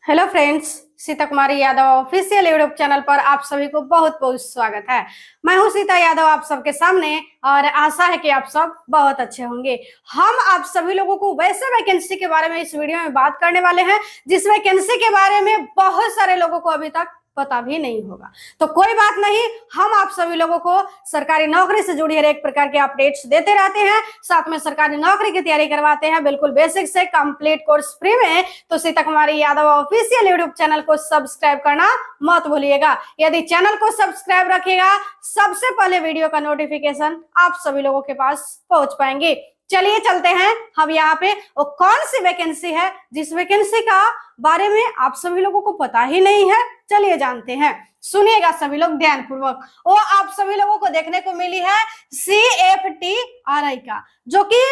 Hello friends, Sita कुमारी Yadav official YouTube channel पर आप सभी को बहुत बहुत स्वागत है। मैं हूं सीता यादव आप सबके सामने और आशा है कि आप सब बहुत अच्छे होंगे। हम आप सभी लोगों को वैसे वैकेंसी के बारे में इस वीडियो में बात करने वाले हैं जिस वैकेंसी के बारे में बहुत सारे लोगों को अभी तक पता भी नहीं होगा। तो कोई बात नहीं, हम आप सभी लोगों को सरकारी नौकरी से जुड़ी हर एक प्रकार के अपडेट्स देते रहते हैं, साथ में सरकारी नौकरी की तैयारी करवाते हैं बिल्कुल बेसिक से कंप्लीट कोर्स फ्री में। तो सीता कुमारी यादव ऑफिशियल यूट्यूब चैनल को सब्सक्राइब करना मत भूलिएगा। यदि चैनल को सब्सक्राइब रखिएगा, सबसे पहले वीडियो का नोटिफिकेशन आप सभी लोगों के पास पहुंच पाएंगे। चलिए चलते हैं हम यहाँ पे। वो कौन सी वैकेंसी है जिस वैकेंसी का बारे में आप सभी लोगों को पता ही नहीं है, चलिए जानते हैं। सुनिएगा सभी लोग ध्यान पूर्वक। वो आप सभी लोगों को देखने को मिली है CFTRI का, जो कि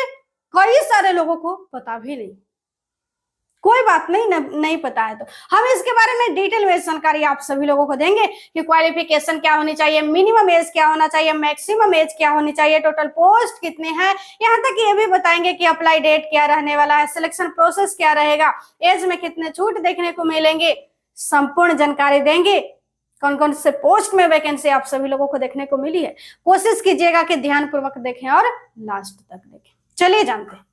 कई सारे लोगों को पता भी नहीं। कोई बात नहीं, नहीं पता है तो हम इसके बारे में डिटेल में जानकारी आप सभी लोगों को देंगे कि क्वालिफिकेशन क्या होनी चाहिए, मिनिमम एज क्या होना चाहिए, मैक्सिमम एज क्या होनी चाहिए, टोटल पोस्ट कितने हैं, यहाँ तक ये भी बताएंगे कि अप्लाई डेट क्या रहने वाला है, सिलेक्शन प्रोसेस क्या रहेगा, एज में कितने छूट देखने को मिलेंगे, संपूर्ण जानकारी देंगे। कौन कौन से पोस्ट में वैकेंसी आप सभी लोगों को देखने को मिली है, कोशिश कीजिएगा कि ध्यान पूर्वक देखें और लास्ट तक देखें। चलिए जानते हैं।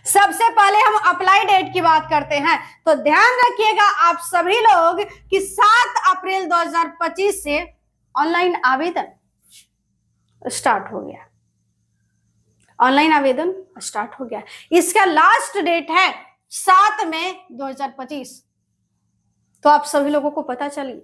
सबसे पहले हम अप्लाई डेट की बात करते हैं, तो ध्यान रखिएगा आप सभी लोग कि 7 अप्रैल 2025 से ऑनलाइन आवेदन स्टार्ट हो गया। ऑनलाइन आवेदन स्टार्ट हो गया। इसका लास्ट डेट है 7 मई 2025। तो आप सभी लोगों को पता चली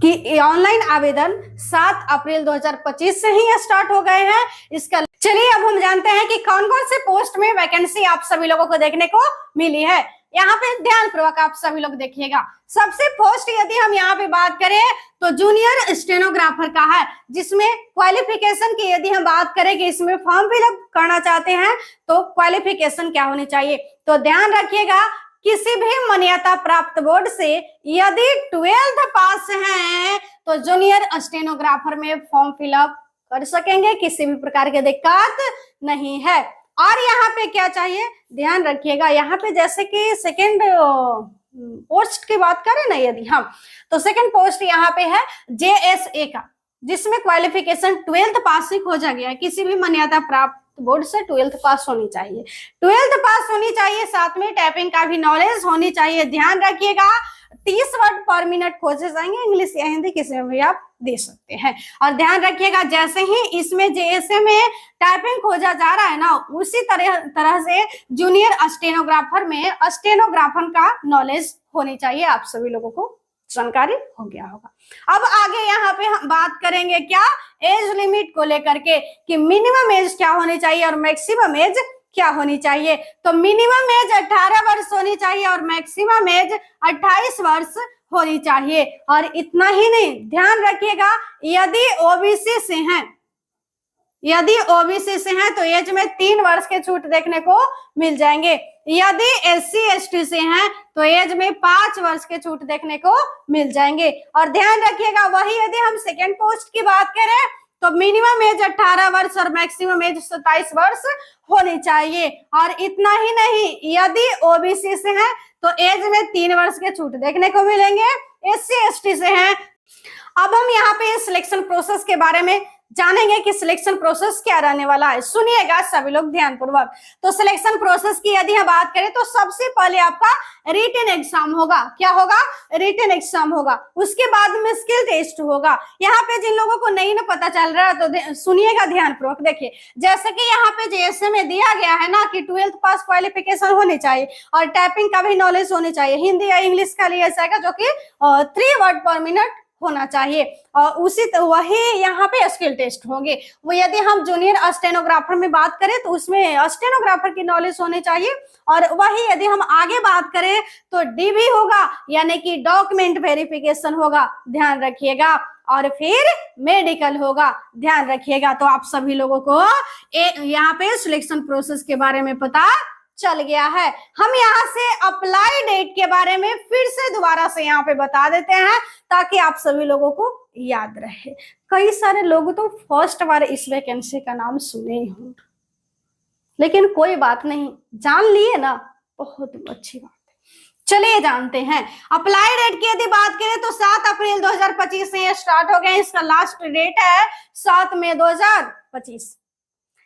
कि ऑनलाइन आवेदन 7 अप्रैल 2025 से ही स्टार्ट हो गए हैं। इसका चलिए अब हम जानते हैं कि कौन कौन से पोस्ट में वैकेंसी आप सभी लोगों को देखने को मिली है। यहाँ पे ध्यान पूर्वक आप सभी लोग देखिएगा। सबसे पोस्ट यदि हम यहाँ पे बात करें तो जूनियर स्टेनोग्राफर का है, जिसमें क्वालिफिकेशन की यदि हम बात करें कि इसमें फॉर्म फिलअप करना चाहते हैं तो क्वालिफिकेशन क्या होनी चाहिए, तो ध्यान रखिएगा किसी भी मान्यता प्राप्त बोर्ड से यदि 12th पास हैं तो जूनियर स्टेनोग्राफर में फॉर्म फिलअप कर सकेंगे, किसी भी प्रकार की दिक्कत नहीं है। और यहाँ पे क्या चाहिए ध्यान रखिएगा, यहाँ पे जैसे कि सेकेंड पोस्ट की बात करें ना यदि हम, तो सेकेंड पोस्ट यहाँ पे है JSA का, जिसमें क्वालिफिकेशन 12th पास हो जा गया है। किसी भी मान्यता प्राप्त बोर्ड से 12th पास होनी चाहिए, 12th पास होनी चाहिए, साथ में टाइपिंग का भी नॉलेज होनी चाहिए। ध्यान रखिएगा 30 वर्ड पर मिनट खोजे जाएंगे, इंग्लिश या हिंदी किसी में भी आप दे सकते हैं। और ध्यान रखिएगा जैसे ही इसमें JSA में टाइपिंग खोजा जा रहा है ना, उसी तरह से जूनियर स्टेनोग्राफर में स्टेनोग्राफर का नॉलेज होनी चाहिए। आप सभी लोगों को जानकारी हो गया होगा। अब आगे यहाँ पे हम बात करेंगे क्या एज लिमिट को लेकर के, कि मिनिमम एज क्या होनी चाहिए और मैक्सिमम एज क्या होनी चाहिए। तो मिनिमम एज 18 वर्ष होनी चाहिए और मैक्सिमम एज 28 वर्ष होनी चाहिए। और इतना ही नहीं, ध्यान रखिएगा यदि ओबीसी से हैं, यदि ओबीसी से हैं तो एज में 3 वर्ष के छूट देखने को मिल जाएंगे। यदि SC ST से हैं तो एज में 5 वर्ष के छूट देखने को मिल जाएंगे। और ध्यान रखिएगा वही यदि हम सेकेंड पोस्ट की बात करें तो मिनिमम एज 18 वर्ष और मैक्सिमम एज 27 वर्ष होनी चाहिए। और इतना ही नहीं, यदि ओबीसी से हैं तो एज में 3 वर्ष के छूट देखने को मिलेंगे। SC ST से हैं। अब हम यहाँ पे सिलेक्शन प्रोसेस के बारे में जानेंगे कि सिलेक्शन प्रोसेस क्या रहने वाला है। सुनिएगा सभी लोग ध्यान पूर्वक। तो सिलेक्शन प्रोसेस की यदि हम बात करें तो सबसे पहले आपका रिटन एग्जाम होगा। क्या होगा? रिटन एग्जाम होगा। उसके बाद में स्किल टेस्ट होगा। यहाँ पे जिन लोगों को नहीं ना पता चल रहा है तो सुनिएगा ध्यान पूर्वक। देखिए जैसे कि यहाँ पे JSA में दिया गया है ना कि 12th पास क्वालिफिकेशन होनी चाहिए और टाइपिंग का भी नॉलेज होनी चाहिए, हिंदी या इंग्लिश का लिया जाएगा, जो कि 3 वर्ड पर मिनट होना चाहिए। और उसी वही यहाँ पे स्किल टेस्ट होंगे। वो यदि हम जूनियर स्टेनोग्राफर में बात करें तो उसमें स्टेनोग्राफर की नॉलेज होनी चाहिए। और वही यदि हम आगे बात करें तो DV होगा, यानी कि डॉक्यूमेंट वेरिफिकेशन होगा, ध्यान रखिएगा। और फिर मेडिकल होगा, ध्यान रखिएगा। तो आप सभी लोगों को यहाँ पे सिलेक्शन प्रोसेस के बारे में पता चल गया है। हम यहाँ से अप्लाई डेट के बारे में फिर से दोबारा से यहाँ पे बता देते हैं ताकि आप सभी लोगों को याद रहे। कई सारे लोग तो फर्स्ट बार इस वैकेंसी का नाम सुने ही होंगे, लेकिन कोई बात नहीं, जान लिए ना, बहुत अच्छी बात है। चलिए जानते हैं। अप्लाई डेट की यदि बात करें तो 7 अप्रैल 2025 से ये स्टार्ट हो गए। इसका लास्ट डेट है 7 मई 2025।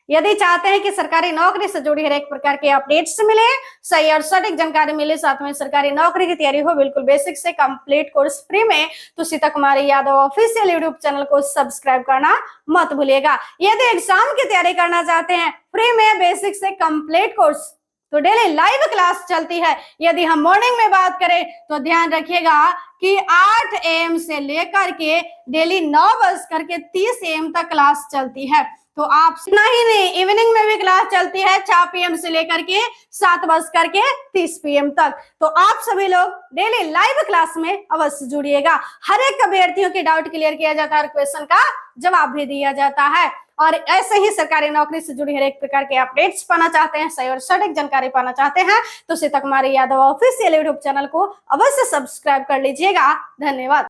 यदि चाहते हैं कि सरकारी नौकरी से जुड़ी हर एक प्रकार के अपडेट्स मिले, सही और सटीक जानकारी मिले, साथ में सरकारी नौकरी की तैयारी हो बिल्कुल बेसिक से कंप्लीट कोर्स फ्री में, तो सीता कुमारी यादव ऑफिशियल यूट्यूब चैनल को सब्सक्राइब करना मत भूलिएगा। यदि एग्जाम की तैयारी करना चाहते हैं फ्री में बेसिक से कंप्लीट कोर्स, तो डेली लाइव क्लास चलती है। यदि हम मॉर्निंग में बात करें तो ध्यान रखिएगा कि 8 AM से लेकर के डेली 9:30 AM तक क्लास चलती है। तो आप नहीं इवनिंग में भी क्लास चलती है 4 PM से लेकर के 7:30 PM तक। तो आप सभी लोग डेली लाइव क्लास में अवश्य जुड़िएगा। हर एक अभ्यर्थियों के डाउट क्लियर किया जाता है और क्वेश्चन का जवाब भी दिया जाता है। और ऐसे ही सरकारी नौकरी से जुड़ी हर एक प्रकार के अपडेट्स पाना चाहते हैं, सही और सटीक जानकारी पाना चाहते हैं, तो सीता कुमारी यादव ऑफिशियल यूट्यूब चैनल को अवश्य सब्सक्राइब कर लीजिएगा। धन्यवाद।